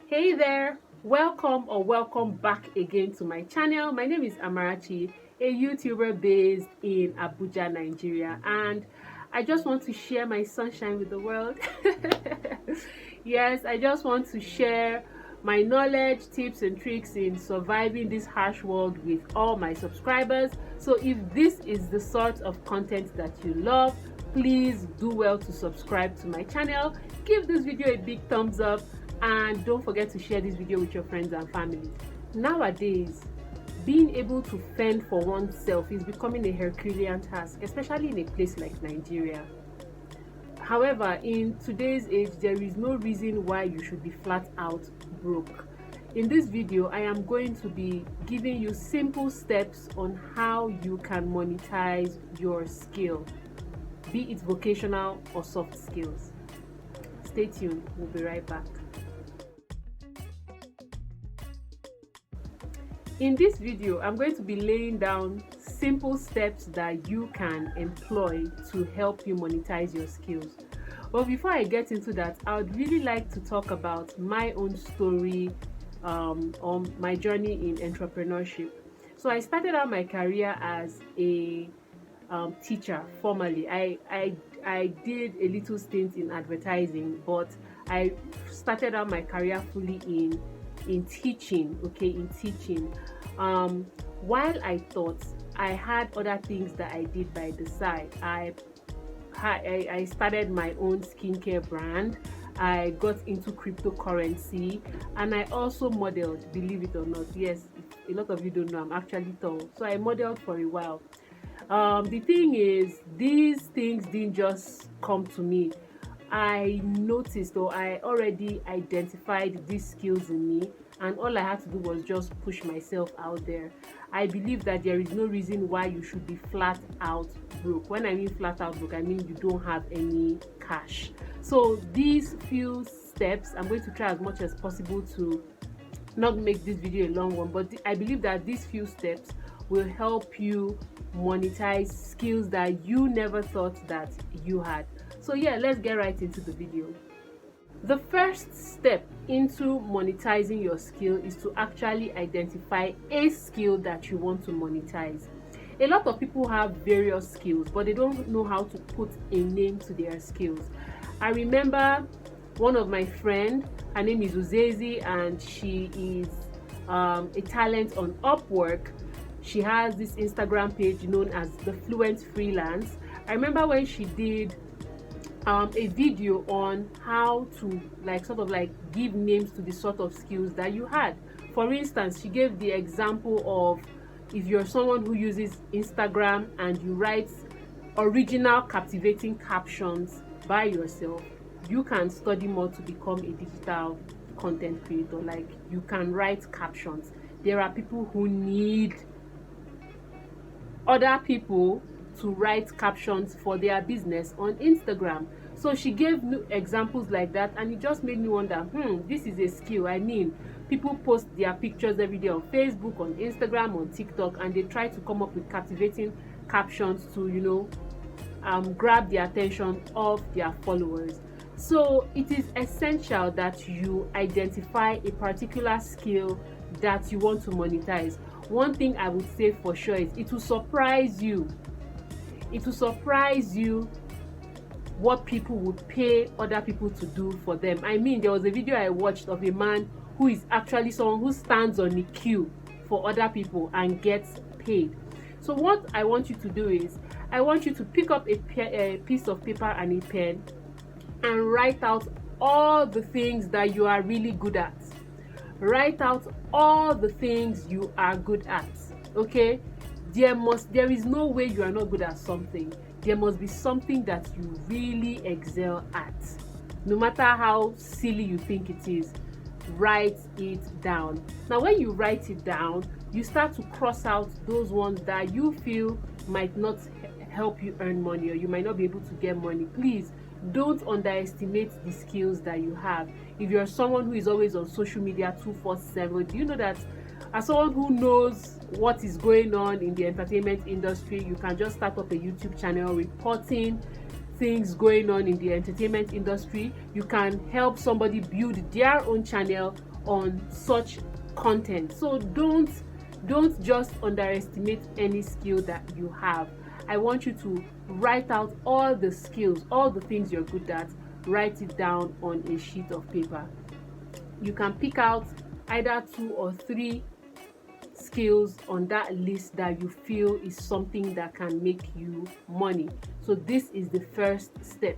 Hey there, welcome back again to my channel. My name is Amara, a YouTuber based in Abuja, Nigeria, and I just want to share my sunshine with the world. Yes, I just want to share my knowledge, tips and tricks in surviving this harsh world with all my subscribers. So if this is the sort of content that you love, please do well to subscribe to my channel, give this video a big thumbs up, and don't forget to share this video with your friends and family. Nowadays, being able to fend for oneself is becoming a Herculean task, especially in a place like Nigeria. However, in today's age, there is no reason why you should be flat out broke. In this video, I am going to be giving you simple steps on how you can monetize your skill, be it vocational or soft skills. Stay tuned, we'll be right back. In this video, I'm going to be laying down simple steps that you can employ to help you monetize your skills. But before I get into that, I would really like to talk about my own story on my journey in entrepreneurship. So I started out my career as a teacher formally. I did a little stint in advertising, but I started out my career fully in teaching. While I thought I had other things that I did by the side, I started my own skincare brand. I got into cryptocurrency, and I also modeled, believe it or not. Yes, a lot of you don't know I'm actually tall, so I modeled for a while. The thing is, these things didn't just come to me. I noticed, or I already identified these skills in me, and all I had to do was just push myself out there. I believe that there is no reason why you should be flat out broke. When I mean flat out broke, I mean you don't have any cash. So these few steps, I'm going to try as much as possible to not make this video a long one, but I believe that these few steps will help you monetize skills that you never thought that you had. So yeah, let's get right into the video. The first step into monetizing your skill is to actually identify a skill that you want to monetize. A lot of people have various skills, but they don't know how to put a name to their skills. I remember one of my friends, her name is Uzezi, and she is a talent on Upwork. She has this Instagram page known as the Fluent Freelance. I remember when she did a video on how to give names to the sort of skills that you had. For instance, she gave the example of if you're someone who uses Instagram and you write original captivating captions by yourself, you can study more to become a digital content creator. Like, you can write captions. There are people who need other people to write captions for their business on Instagram. So she gave examples like that, and it just made me wonder, this is a skill. I mean, people post their pictures every day on Facebook, on Instagram, on TikTok, and they try to come up with captivating captions to, grab the attention of their followers. So it is essential that you identify a particular skill that you want to monetize. One thing I would say for sure is it will surprise you. It will surprise you what people would pay other people to do for them. I mean, there was a video I watched of a man who is actually someone who stands on the queue for other people and gets paid. So what I want you to do is, I want you to pick up a piece of paper and a pen and write out all the things that you are really good at. Write out all the things you are good at. Okay? There is no way you are not good at something. There must be something that you really excel at. No matter how silly you think it is, write it down. Now, when you write it down, you start to cross out those ones that you feel might not help you earn money, or you might not be able to get money. Please don't underestimate the skills that you have. If you're someone who is always on social media 24/7, do you know that as someone who knows what is going on in the entertainment industry, you can just start up a YouTube channel reporting things going on in the entertainment industry. You can help somebody build their own channel on such content. So don't just underestimate any skill that you have. I want you to write out all the skills, all the things you're good at, write it down on a sheet of paper. You can pick out either 2 or 3 skills on that list that you feel is something that can make you money. So this is the first step,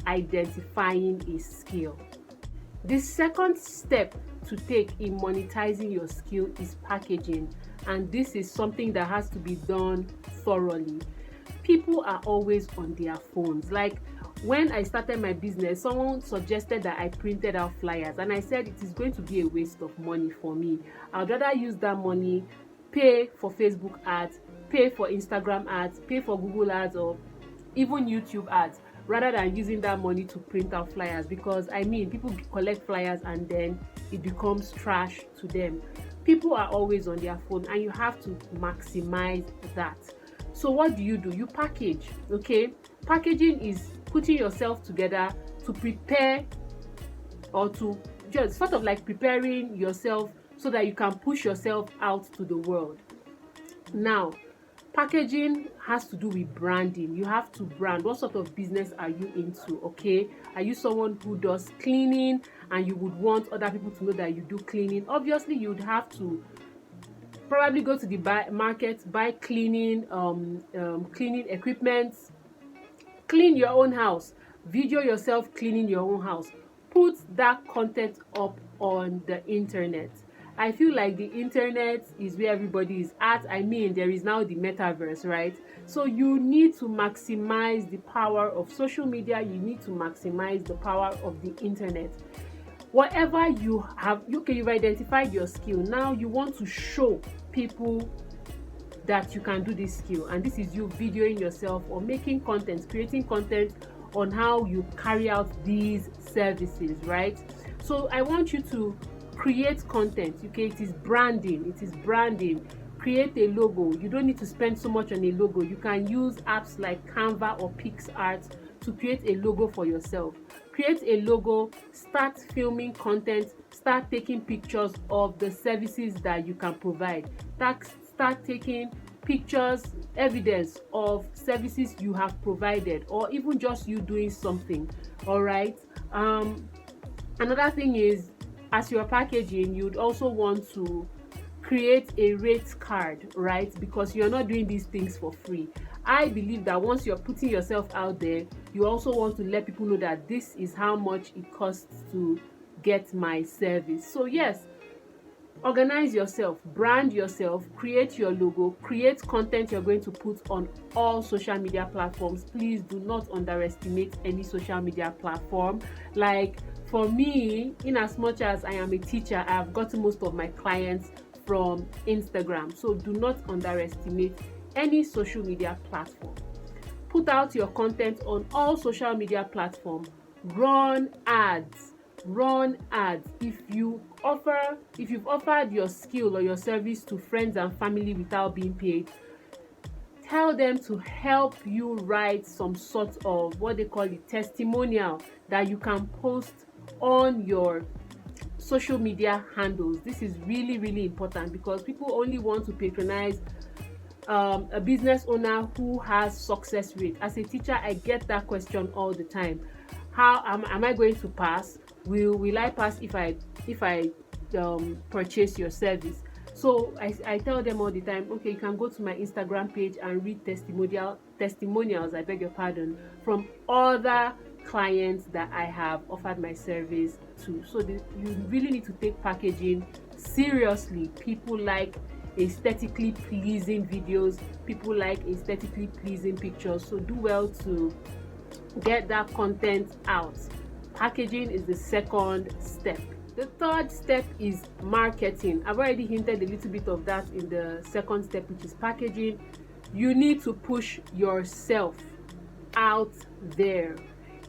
identifying a skill. The second step to take in monetizing your skill is packaging, and this is something that has to be done thoroughly. People are always on their phones. Like when I started my business, someone suggested that I printed out flyers, and I said it is going to be a waste of money for me. I'd rather use that money, pay for Facebook ads, pay for Instagram ads, pay for Google ads, or even YouTube ads, rather than using that money to print out flyers. Because I mean, people collect flyers and then it becomes trash to them. People are always on their phone, and you have to maximize that. So what do? You package. Okay, packaging is putting yourself together to prepare, or to just sort of like preparing yourself so that you can push yourself out to the world. Now, packaging has to do with branding. You have to brand. What sort of business are you into? Okay, are you someone who does cleaning and you would want other people to know that you do cleaning? Obviously, you'd have to probably go to the market, buy cleaning cleaning equipment, clean your own house, video yourself cleaning your own house, put that content up on the internet. I feel like the internet is where everybody is at. I mean, there is now the metaverse, right? So you need to maximize the power of social media. You need to maximize the power of the internet. Whatever you have, you've identified your skill. Now you want to show people that you can do this skill, and this is you videoing yourself or making content, creating content on how you carry out these services, right? So I want you to create content. Okay, it is branding. Create a logo. You don't need to spend so much on a logo. You can use apps like Canva or PixArt to create a logo for yourself. Create a logo, start filming content, start taking pictures of the services that you can provide. Start taking pictures, evidence of services you have provided, or even just you doing something. All right. Another thing is, as you're packaging, you'd also want to create a rate card, right? Because you're not doing these things for free. I believe that once you're putting yourself out there, you also want to let people know that this is how much it costs to get my service. So yes, organize yourself, brand yourself, create your logo, create content you're going to put on all social media platforms. Please do not underestimate any social media platform. Like for me, in as much as I am a teacher, I have gotten most of my clients from Instagram. So do not underestimate any social media platform. Put out your content on all social media platforms. Run ads. If you've offered your skill or your service to friends and family without being paid, tell them to help you write some sort of what they call a testimonial that you can post on your social media handles. This is really, really important, because people only want to patronize a business owner who has success rate. As a teacher, I get that question all the time. How am I going to pass? Will I pass if I purchase your service? So I tell them all the time, okay, you can go to my Instagram page and read testimonials, I beg your pardon, from other clients that I have offered my service to. So you really need to take packaging seriously. People like aesthetically pleasing videos, people like aesthetically pleasing pictures, so do well to get that content out. Packaging is the second step. The third step is marketing. I've already hinted a little bit of that in the second step, which is packaging. You need to push yourself out there.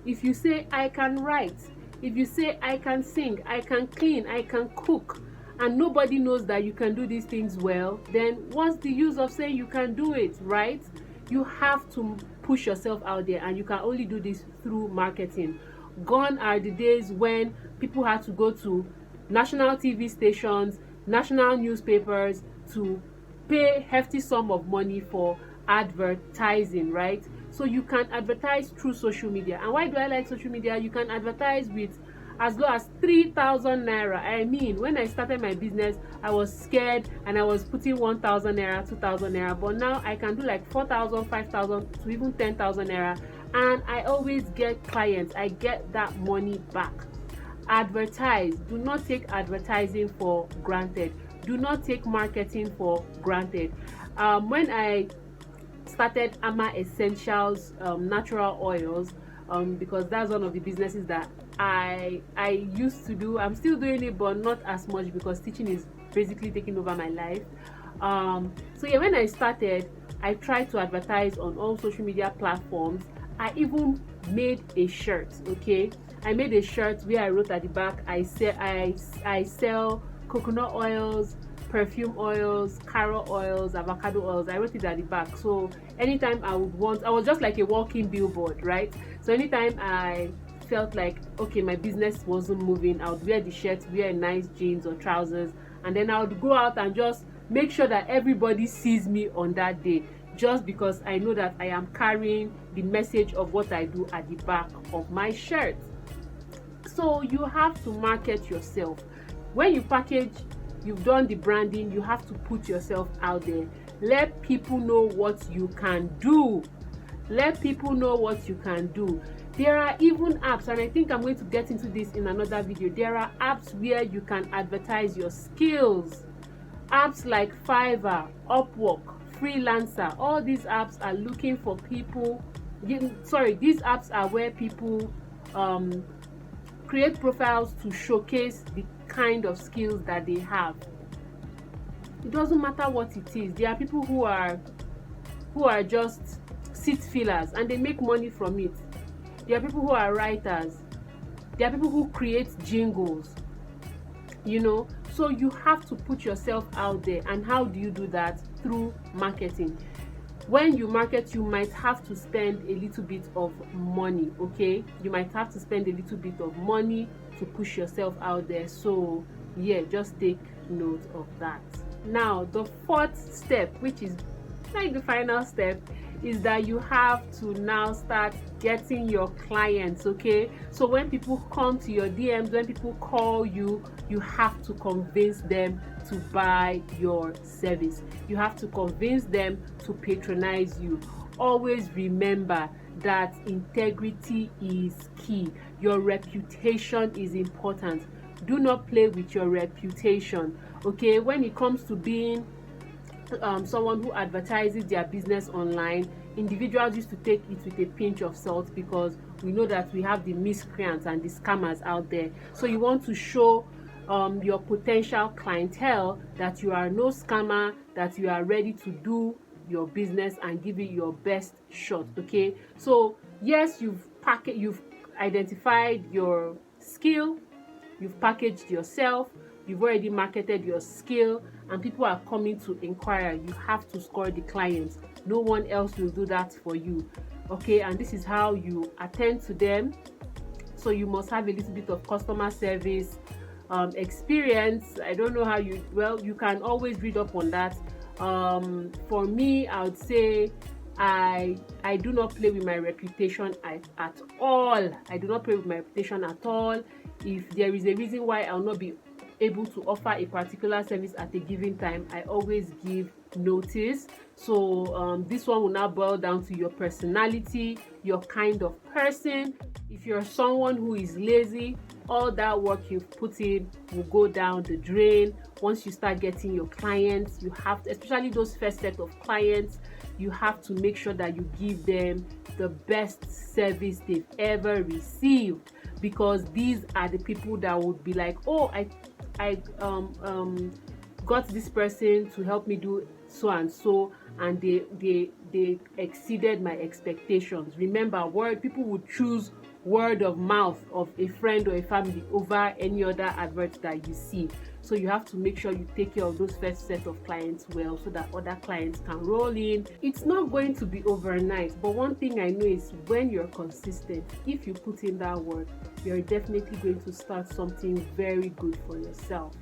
If you say I can write, if you say I can sing, I can clean, I can cook, and nobody knows that you can do these things well, then what's the use of saying you can do it, right? You have to push yourself out there, and you can only do this through marketing. Gone are the days when people had to go to national TV stations, national newspapers to pay hefty sum of money for advertising, right? So you can advertise through social media. And why do I like social media? You can advertise with as low as 3,000 naira. I mean, when I started my business, I was scared and I was putting 1,000 naira, 2,000 naira, but now I can do like 4,000, 5,000 to even 10,000 naira, and I always get clients. I get that money back. Advertise. Do not take advertising for granted. Do not take marketing for granted. When I started Amara Essentials natural oils, because that's one of the businesses that I used to do. I'm still doing it, but not as much because teaching is basically taking over my life. So yeah, when I started, I tried to advertise on all social media platforms. I even made a shirt. Okay, I made a shirt where I wrote at the back, I sell coconut oils, perfume oils, carrot oils, avocado oils. I wrote it at the back. So anytime I was just like a walking billboard, right? So anytime I felt like, okay, my business wasn't moving, I would wear the shirt, wear nice jeans or trousers, and then I would go out and just make sure that everybody sees me on that day, just because I know that I am carrying the message of what I do at the back of my shirt. So you have to market yourself. When you package, you've done the branding, you have to put yourself out there. Let people know what you can do. Let people know what you can do. There are even apps, and I think I'm going to get into this in another video. There are apps where you can advertise your skills. Apps like Fiverr, Upwork, Freelancer. All these apps are looking for people. These apps are where people create profiles to showcase the kind of skills that they have. It doesn't matter what it is. There are people who are just seat fillers and they make money from it. There are people who are writers. There are people who create jingles. So you have to put yourself out there. And how do you do that? Through marketing. When you market, you might have to spend a little bit of money. Okay, you might have to spend a little bit of money to push yourself out there. So yeah, just take note of that. Now the fourth step, which is like the final step, is that you have to now start getting your clients. Okay, so when people come to your DMs, when people call you, you have to convince them to buy your service. You have to convince them to patronize you. Always remember that integrity is key. Your reputation is important. Do not play with your reputation. Okay, when it comes to being someone who advertises their business online, individuals used to take it with a pinch of salt, because we know that we have the miscreants and the scammers out there. So you want to show your potential clientele that you are no scammer, that you are ready to do your business and give it your best shot. Okay, so yes, you've identified your skill, you've packaged yourself, you've already marketed your skill, and people are coming to inquire. You have to score the clients. No one else will do that for you. Okay, and this is how you attend to them. So you must have a little bit of customer service experience. I don't know how you can always read up on that. For me, I would say I do not play with my reputation at all. I do not play with my reputation at all. If there is a reason why I'll not be able to offer a particular service at a given time, I always give notice. So this one will now boil down to your personality, your kind of person. If you're someone who is lazy, all that work you've put in will go down the drain. Once you start getting your clients, you have to, especially those first set of clients, you have to make sure that you give them the best service they've ever received, because these are the people that would be like, oh, I got this person to help me do so and so, and they exceeded my expectations. Remember, people would choose word of mouth of a friend or a family over any other advert that you see. So you have to make sure you take care of those first set of clients well, so that other clients can roll in. It's not going to be overnight, but one thing I know is when you're consistent, if you put in that work, you're definitely going to start something very good for yourself.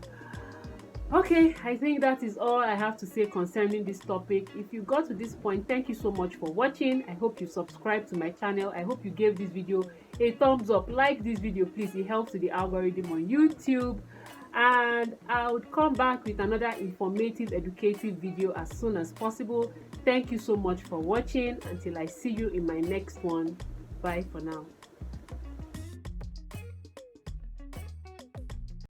Okay, I think that is all I have to say concerning this topic. If you got to this point, thank you so much for watching. I hope you subscribe to my channel. I hope you gave this video a thumbs up. Like this video, please. It helps with the algorithm on YouTube. And I would come back with another informative, educative video as soon as possible. Thank you so much for watching. Until I see you in my next one. Bye for now.